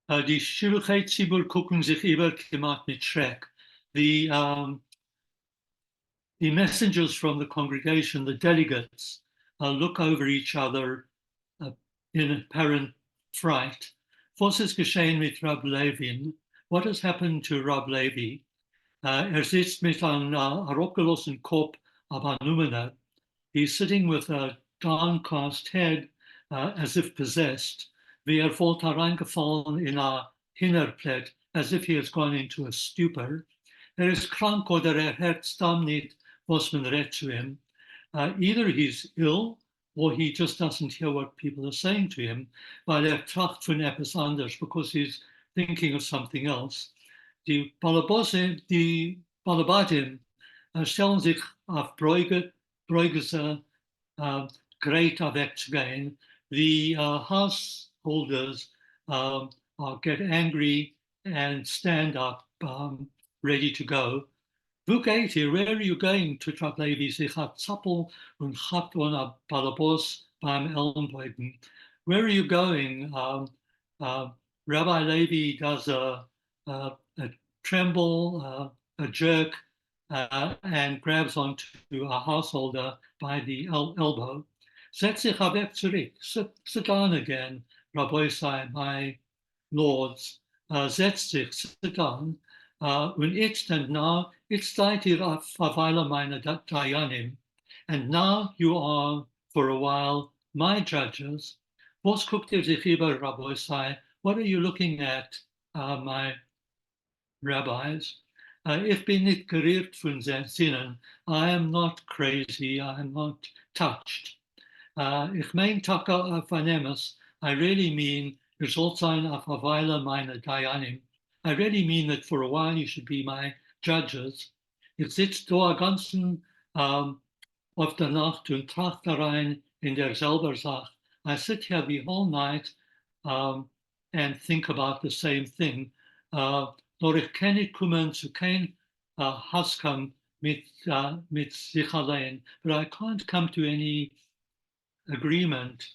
Die Schulcheitzibur gucken sich übergemacht mit Schreck. The messengers from the congregation, the delegates, look over each other in apparent fright. Was ist geschehen mit Rab Levin? What has happened to Rab Levi? Sitzt mit einem herabgelassenen Kopf, aber Numena. He's sitting with a downcast head, as if possessed. Wie fällt hereingefallen in a Hinnerplet, as if he has gone into a stupor. Is krank oder hört stam nicht, was man redt to him. Either he's ill or he just doesn't hear what people are saying to him, weil tracht von etwas anders, because he's thinking of something else. Die Balabadim stellen sich auf Breuge great wegzugehen. The householders get angry and stand up, ready to go. Wo geht ihr? Where are you going? To Levi sich hat Zappel und hat a Balabos beim Ellenbogen. Where are you going? Rabbi Levi does a tremble, a jerk, and grabs onto a householder by the elbow. Setz sich weg zurück. Sit down again, Rabbi Sai, my lords. Setz sich, sit down. Und jetzt and now, it's seid ihr auf Weile meine Dayanim. And now you are, for a while, my judges. Was guckt ihr sich über, Rabbi Sai? What are you looking at, my rabbis? Ich bin nicht gerührt von Sinnen. I am not crazy. I am not touched. Ich mein Taka auf Anemus. I really mean, ihr sollt sein auf a Weile meine Dayanim. I really mean that for a while you should be my judges. Ich sitze da ganzen auf der Nacht und tracht rein in derselben Sache. I sit here the whole night and think about the same thing. Nur ich kann nicht kommen zu kein Haskam mit sich allein. But I can't come to any agreement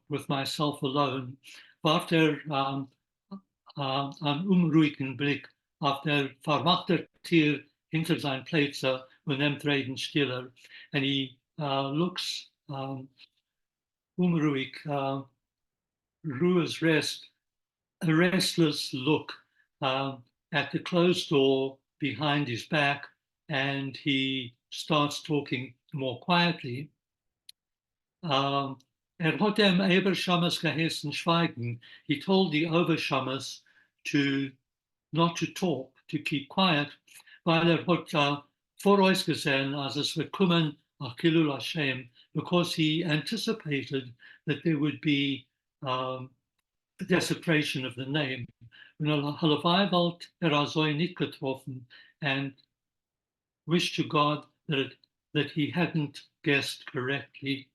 with myself alone. After einen unruhigen Blick auf der vermachte Tier hinter seinen Plätze und nimmt reden stiller. And he looks unruhig, ruhe's rest, a restless look at the closed door behind his back, and he starts talking more quietly. Hat dem Ebershammes geheißen schweigen. He told the Overshammes to not to talk, to keep quiet, weil hat vorausgesehen, als es wird kommen, Achillul Hashem, because he anticipated that there would be desecration of the name. Und Halavai walt azoi nicht getroffen, and wished to God that he hadn't guessed correctly.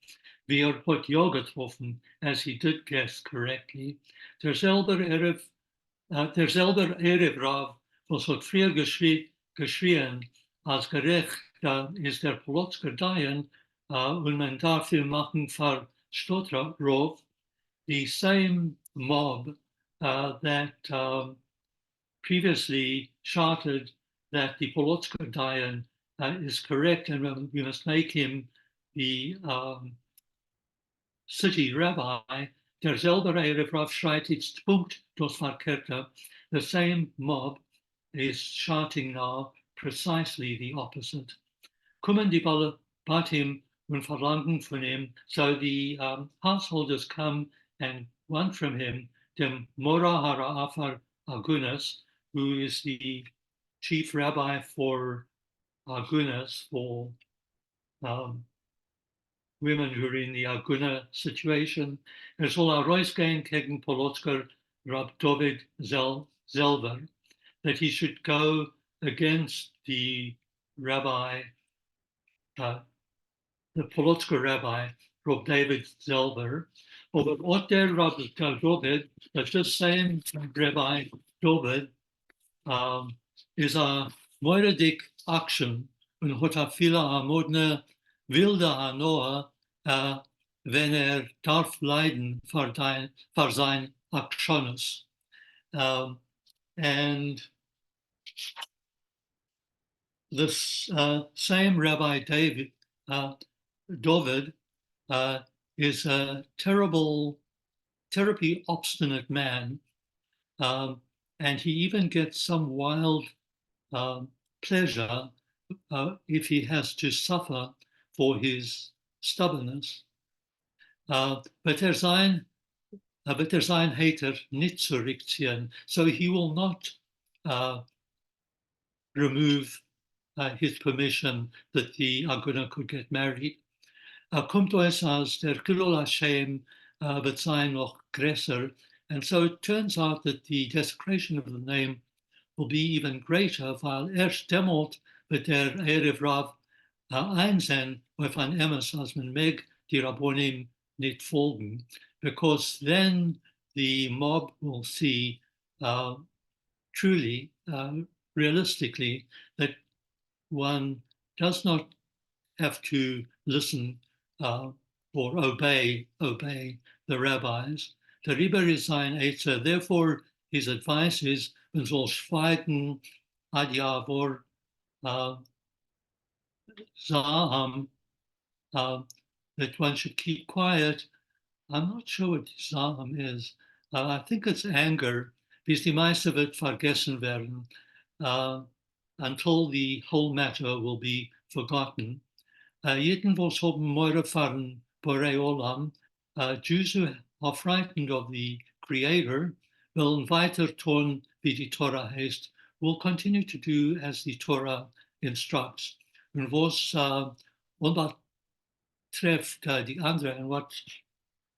Wie hat ja getroffen, as he did guess correctly. Derselbe Erev Rav, was hat früher geschrien, als gerecht ist der Polotsker Dayan, und man darf ihn machen für Stotrov, the same mob that previously shouted that the Polotsker Dayan is correct and we must make him the city rabbi, derselbe Erev Rav schreit jetzt Punkt das Verkehrte. The same mob is shouting now precisely the opposite. Kommen die Balabatim und verlangen von ihm, so the householders come and want from him, dem Mora Hara'afar Agunas, who is the chief rabbi for Agunas, for women who are in the Agune situation. Soll rausgehen gegen Polotsker Rab David Zelver, that he should go against the rabbi, the Polotsker rabbi, Rab David Zelver. But what der Rab David, that's the same Rabbi David, is a moiridic action, und hat viele modne wilde Hanoa, wenn darf leiden für sein Aktionus. And this same Rabbi David, is a terribly obstinate man, um, and he even gets some wild um, pleasure if he has to suffer for his stubbornness. But wird sein Hater nicht zurückziehen, so he will not uh, remove his permission that the Aguna could get married. Kommt euch als der Gilul Hashem wird sein noch größer. And so it turns out that the desecration of the name will be even greater, while erst dämmert wird der Erev Rav einsehen auf ein Emes, als man meg die Rabbonim nicht folgen, because then the mob will see truly, realistically, that one does not have to listen or obey the rabbis. Der Rebbe is sein Eizer. Therefore, his advice is, man soll schweigen ad Yavor Zaham, that one should keep quiet. I'm not sure what Zaham is. I think it's anger, bis die meiste wird vergessen werden, until the whole matter will be forgotten. Jedenfalls haben Moira fahren Borei Olam. Jews who are frightened of the Creator will weiter tun, wie die Torah heißt, will continue to do as the Torah instructs. Und was trifft die andere and what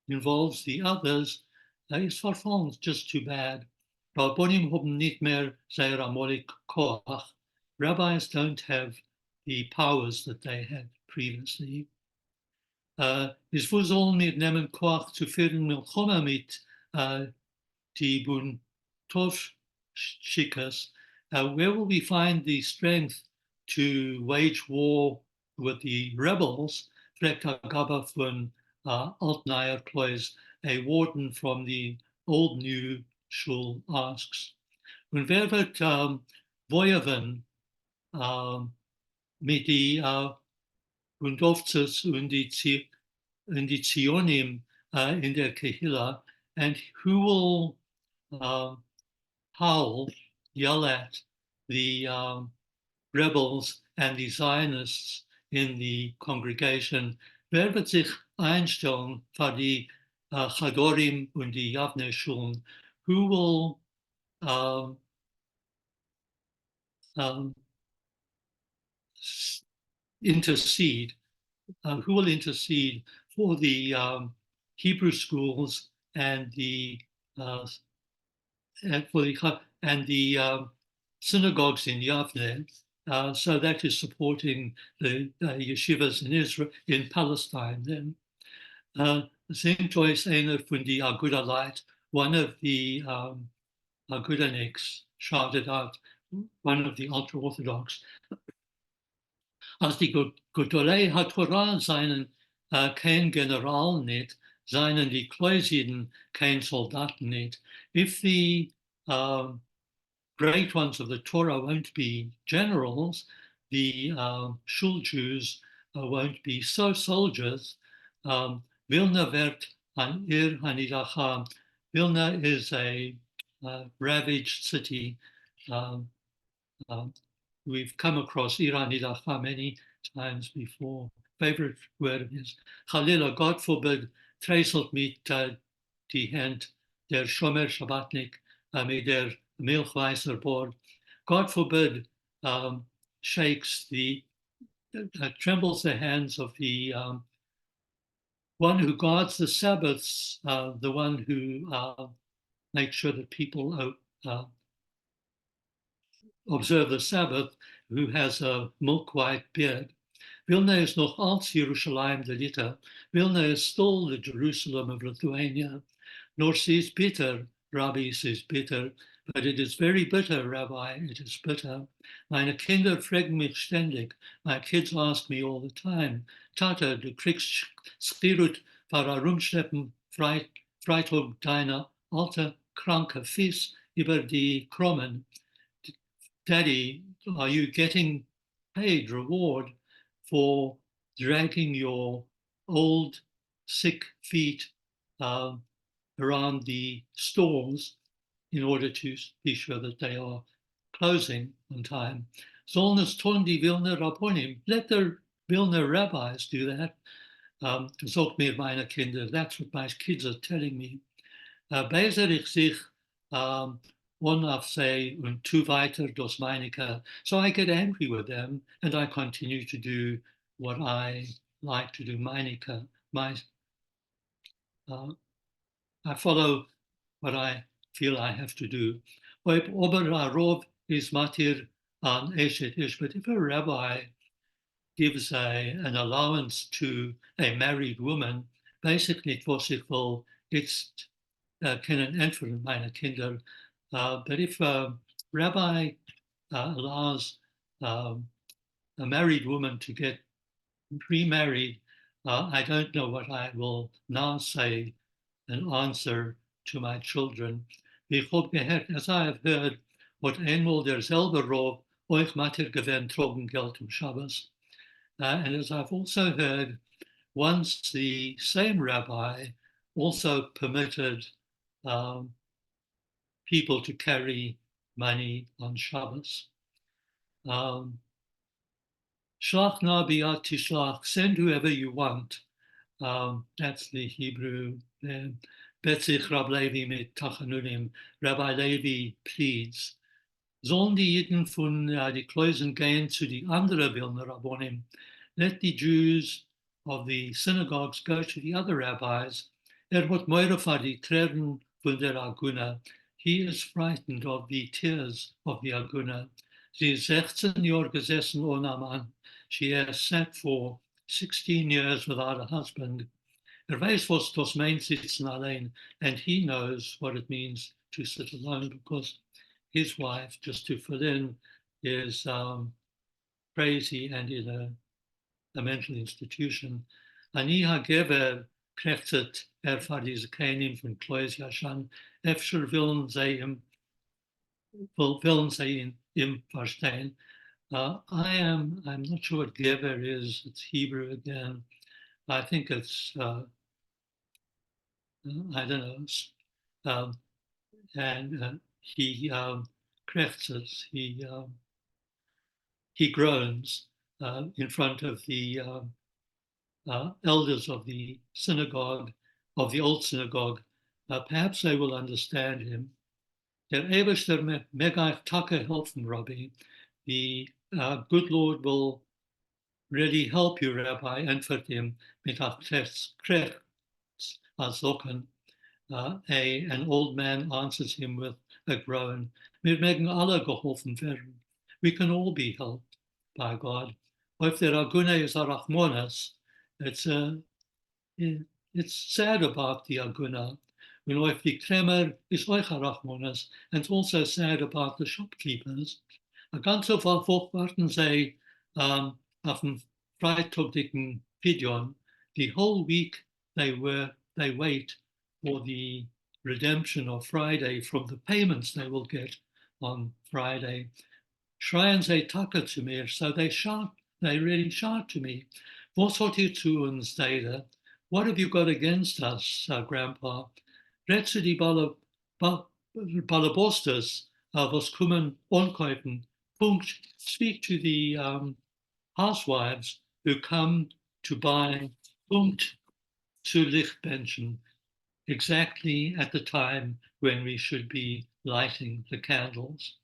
involves the others is verfallen, just too bad. Rabbonim haben nicht mehr sehr amolik koach. Rabbis don't have the powers that they had previously. Es wir sollen mitnehmen koach zu führen Milchoma mit die Bun Tov Shikas. Where will we find the strength to wage war with the rebels? Frekt Gabba von Altnaier Klois, a warden from the old new shul asks. Und wer wird Voyaven mit die Undovzes und die Zionim in der Kehillah, and who will howl, yell at the rebels and the Zionists in the congregation? Wer wird sich einstellen für die Chadorim und die Javne-Schulen? Who will intercede? Who will intercede for the Hebrew schools and the synagogues in Yavne? So that is supporting the yeshivas in Israel, in Palestine. Then, St. Joyce einer von die Agudalite, one of the Agudaniks, shouted out, one of the ultra-Orthodox, als die Godolei HaTorah seinen kein General nicht, seinen die Kleusiden kein Soldaten nicht. If the great ones of the Torah won't be generals, the Shul Jews won't be soldiers. Vilna wird an Hanidacha. Vilna is a ravaged city. We've come across Hanidacha many times before. Favorite word of his. Chalila, God forbid, treiselt mit die Hand der Shomer Shabbatnik mit der Milchweißer Bord. God forbid shakes trembles the hands of the one who guards the Sabbaths, the one who makes sure that people observe the Sabbath, who has a milk-white beard. Vilna is noch als Jerusalem de Lita. Vilna is still the Jerusalem of Lithuania. Nor says bitter, Rabbi says bitter, but it is very bitter, Rabbi, it is bitter. Meine Kinder fragen mich ständig. My kids ask me all the time, Tata, du kriegst Spirut für herumschleppen, Freitag deiner alte kranke Fies über die Krummen. Daddy, are you getting paid reward for dragging your old sick feet uh, around the stalls in order to be sure that they are closing on time? Sollen es tun die Wilner Rabbonim? Let the Wilner rabbis do that. Sagt mir meine Kinder, that's what my kids are telling me. Bezer ich sich onafse und tu weiter dos meineke. So I get angry with them and I continue to do what I like to do, meineke. I follow what I feel I have to do. Ober rov is matir an eshet ish, but if a rabbi gives an allowance to a married woman, basically it was ik wil, it's kennen entferen meine Kinder. But if a rabbi allows a married woman to get remarried, I don't know what I will now say and answer to my children. As I have heard, what eenmaal derselbe Rov euch matter gewend trocken Geld Shabbos. And as I've also heard, once the same rabbi also permitted people to carry money on Shabbos. Shlach na biat tishlach, send whoever you want. That's the Hebrew. Betzich Rab Levi mit Tachanunim. Rabbi Levi pleads. Sollen die Jiden von die Kleusen gehen zu die anderen Wilner Rabbonim? Let the Jews of the synagogues go to the other rabbis. Wird moira die Tränen von der Agune. He is frightened of the tears of the Agune. Sie ist 16 Jahre gesessen ohne Mann. She has sat for 16 years without a husband. Weiß, was das meint, sitzen allein, and he knows what it means to sit alone because his wife, just to fill in, is crazy and in a mental institution. Ani hagever krechtet for diese Kenim von Klois Yashan, efscher willen sie im verstehen. I'm not sure what gever is, it's Hebrew again. I think it's, I don't know, and he krechzes, he groans in front of the elders of the synagogue, of the old synagogue. Perhaps they will understand him. Der Eberster megach take helfen, Rabbi. The good Lord will really help you, Rabbi, antwortet ihm mit krech azoken. An old man answers him with a groan. Wir mögen alle geholfen werden. We can all be helped by God. If there are Agune is arachmonas, it's sad about the Aguna. If the Kremer is euch arachmonas, and it's also sad about the shopkeepers. Ganz so warten sie auf dem freitaglichen Pidyon. The whole week they wait for the redemption of Friday from the payments they will get on Friday. Schreien sie Taka to me, so they really shout to me. Was hat ihr zu uns, Dada? What have you got against us, Grandpa? Retze die Balabostas, was kommen onkaufen. Punkt. Speak to the housewives who come to buy Punkt zu Lichtbenchen, exactly at the time when we should be lighting the candles.